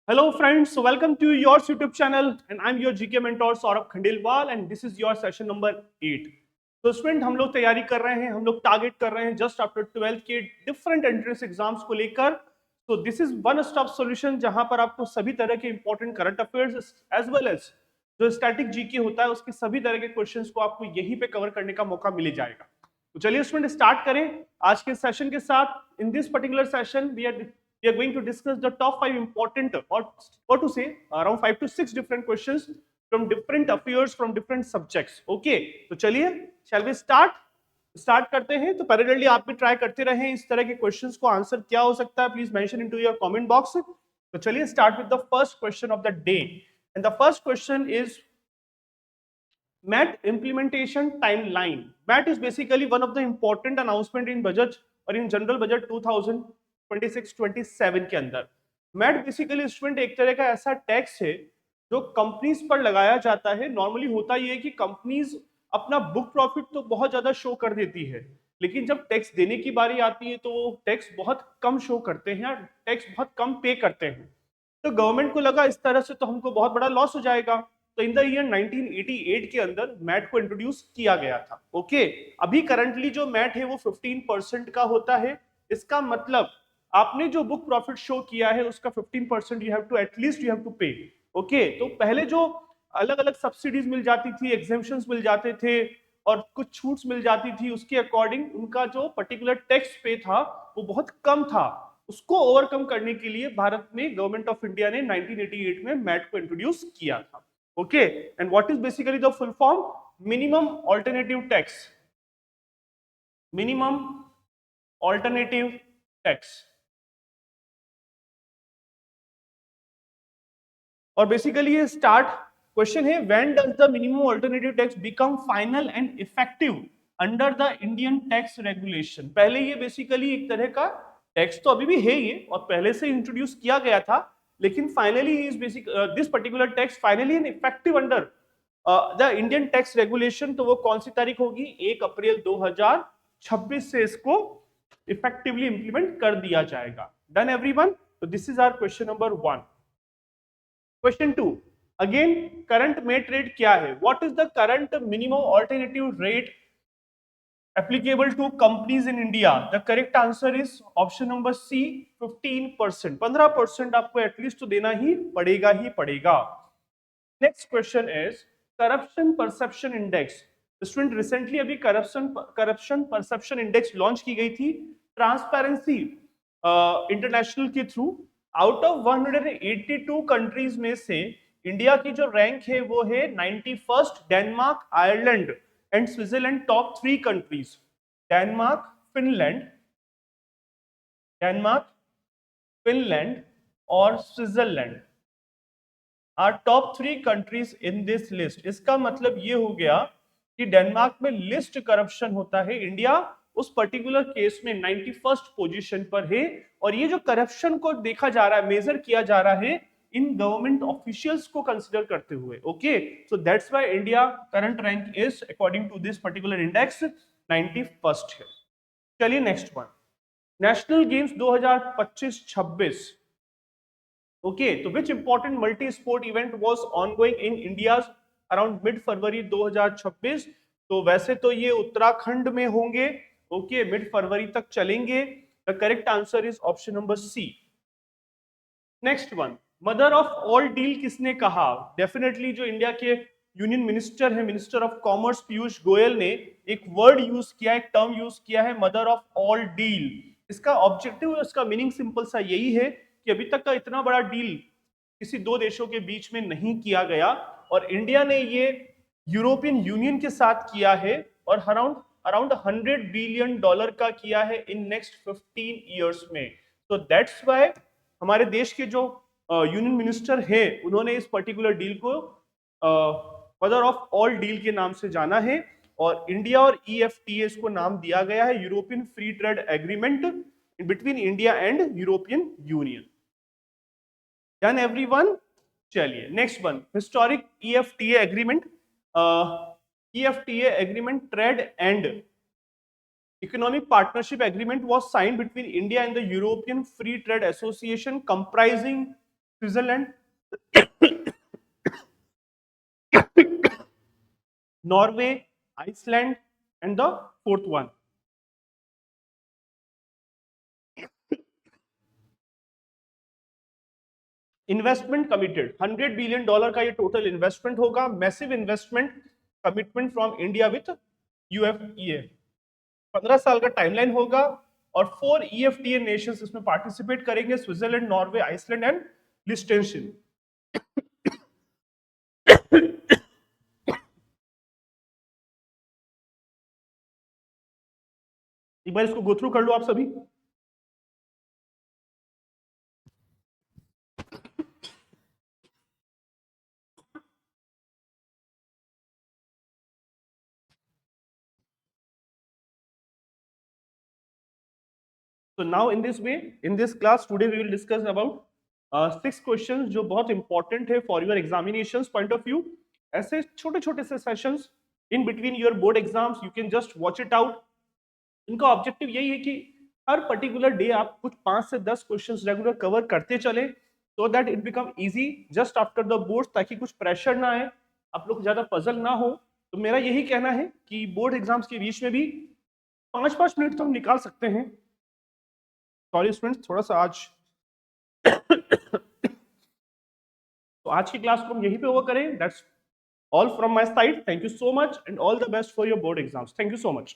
Hello friends, so welcome to your YouTube channel and I'm your GK mentor Saurabh Khandelwal and this is your session number 8. तो student हम लोग तैयारी कर रहे हैं, हम लोग टारगेट कर रहे हैं जस्ट आफ्टर 12th के डिफरेंट एंट्रेंस एग्जाम्स को लेकर. तो this is one stop solution जहां पर आपको सभी तरह के important current affairs as well as जो स्टैटिक जीके होता है उसके सभी तरह के क्वेश्चंस को आपको यहीं पे कवर करने का मौका मिल जाएगा. तो चलिए स्टूडेंट स्टार्ट करें आज के सेशन के साथ. In this particular session we are going to discuss the top 5 important or to say around 5 to 6 different questions from different affairs from different subjects. Okay, तो चलिए shall we start करते हैं. तो पैरेलली आप भी try करते रहें इस तरह के क्वेश्चंस को. आंसर क्या हो सकता है please mention into your comment box. तो चलिए start with the first question of the day and the first question is MET implementation timeline. MET is basically one of the important announcement in budget और in general budget 2026-27 के अंदर. MET basically student एक तरह का ऐसा tax है जो companies पर लगाया जाता है. नॉर्मली होता ये है कि कंपनीज अपना बुक प्रॉफिट तो बहुत ज्यादा शो कर देती है, लेकिन जब टैक्स देने की बारी आती है तो वो टैक्स बहुत कम शो करते हैं, टैक्स बहुत कम पे करते हैं. तो गवर्नमेंट को लगा इस तरह से तो हमको बहुत बड़ा लॉस हो जाएगा. तो इन द ईयर 1988 के अंदर मैट को इंट्रोड्यूस किया गया था. ओके, अभी करंटली जो मैट है वो 15% का होता है. इसका मतलब आपने जो बुक प्रॉफिट शो किया है उसका 15% you have to at least you have to pay. Okay, तो पहले जो अलग अलग सब्सिडीज मिल जाती थी, एग्जेम्पशंस मिल जाते थे और कुछ छूट्स मिल जाती थी, उसके अकॉर्डिंग उनका जो पर्टिकुलर टैक्स पे था वो बहुत कम था. उसको ओवरकम करने के लिए भारत में गवर्नमेंट ऑफ इंडिया ने 1988 में मैट को इंट्रोड्यूस किया था. Okay, and what is basically the full form? Minimum alternative tax. Minimum alternative tax. और बेसिकली ये स्टार्ट क्वेश्चन है, when does the minimum alternative tax become final and effective under the Indian tax regulation. पहले ये basically एक तरह का tax तो अभी भी है ये और पहले से इंट्रोड्यूस किया गया था, लेकिन finally is basic this particular tax finally and effective under the Indian tax regulation. तो वो कौन सी तारीख होगी? 1 अप्रैल 2026 से इसको इफेक्टिवली इंप्लीमेंट कर दिया जाएगा. Done everyone? तो this is our question number 1. Question 2. Again, current MAT rate क्या है? What is the current minimum alternative rate applicable to companies in India? The correct answer is option number C, 15%. 15% आपको at least तो देना ही पड़ेगा. Next question is corruption perception index. Student recently अभी corruption perception index launch की गई थी transparency international के through. Out of 182 countries में से इंडिया की जो रैंक है वो है 91st. Denmark, Ireland and Switzerland top 3 countries. Denmark, Finland और Switzerland are top 3 countries in this list. इसका मतलब ये हो गया कि डेनमार्क में लिस्ट करप्शन होता है, इंडिया उस पर्टिकुलर केस में 91st पोजीशन पर है. और ये जो करप्शन को देखा जा रहा है, मेजर किया जा रहा है इन गवर्नमेंट ऑफिशियल्स को कंसीडर करते हुए. Okay, so that's why India current rank is according to this particular index 91st है. चलिए next one, national games 2025-26. Okay, तो which important multi sport event was ongoing in India around mid February 2026. तो वैसे तो ये उत्तराखंड में होंगे. Okay, mid फरवरी तक चलेंगे. The correct answer is option number C. Next one, mother of all deal किसने कहा? डेफिनेटली जो इंडिया के यूनियन मिनिस्टर है, minister of commerce Piyush Goyal ने एक वर्ड यूज किया, एक टर्म यूज किया है, मदर ऑफ ऑल डील. इसका ऑब्जेक्टिव, इसका मीनिंग सिंपल सा यही है कि अभी तक का इतना बड़ा डील किसी दो देशों के बीच में नहीं किया गया और इंडिया ने ये यूरोपियन यूनियन के साथ किया है और अराउंड $100 बिलियन का किया है इन नेक्स्ट 15 इयर्स में. तो दैट्स व्हाई हमारे देश के जो यूनियन मिनिस्टर है उन्होंने इस पर्टिकुलर डील को मदर ऑफ ऑल डील के नाम से जाना है और इंडिया और EFTA को नाम दिया गया है, European free trade agreement between India and European Union. Done everyone? चलिए next one, historic EFTA agreement. EFTA agreement, trade and economic partnership agreement was signed between India and the European Free Trade Association comprising Switzerland, Norway, Iceland, and the fourth one investment committed. $100 billion का ये total investment होगा, massive investment commitment from India with UFEA. 15 साल का timeline होगा और 4 EFTA nations इसमें participate करेंगे, Switzerland, Norway, Iceland and Liechtenstein. एक बार इसको गो थ्रू कर लो आप सभी। So now in this way, in this class today we will discuss about 6 questions जो बहुत important है for your examinations point of view। ऐसे छोटे छोटे से sessions in between your board exams, you can just watch it out। इनका objective यही है कि हर पर्टिकुलर डे आप कुछ 5 से 10 क्वेश्चंस रेगुलर कवर करते चले, so that it become easy just after the boards, ताकि कुछ प्रेशर ना आए, आप लोग ज्यादा पजल ना हो। तो मेरा यही कहना है कि बोर्ड एग्जाम्स के बीच में भी 5-5 मिनट तो हम निकाल सकते हैं। सॉरी स्टूडेंट्स, थोड़ा सा आज तो आज की क्लास को हम यहीं पे ओवर करें। That's all from my side. Thank you so much and all the best for your board exams. Thank you so much.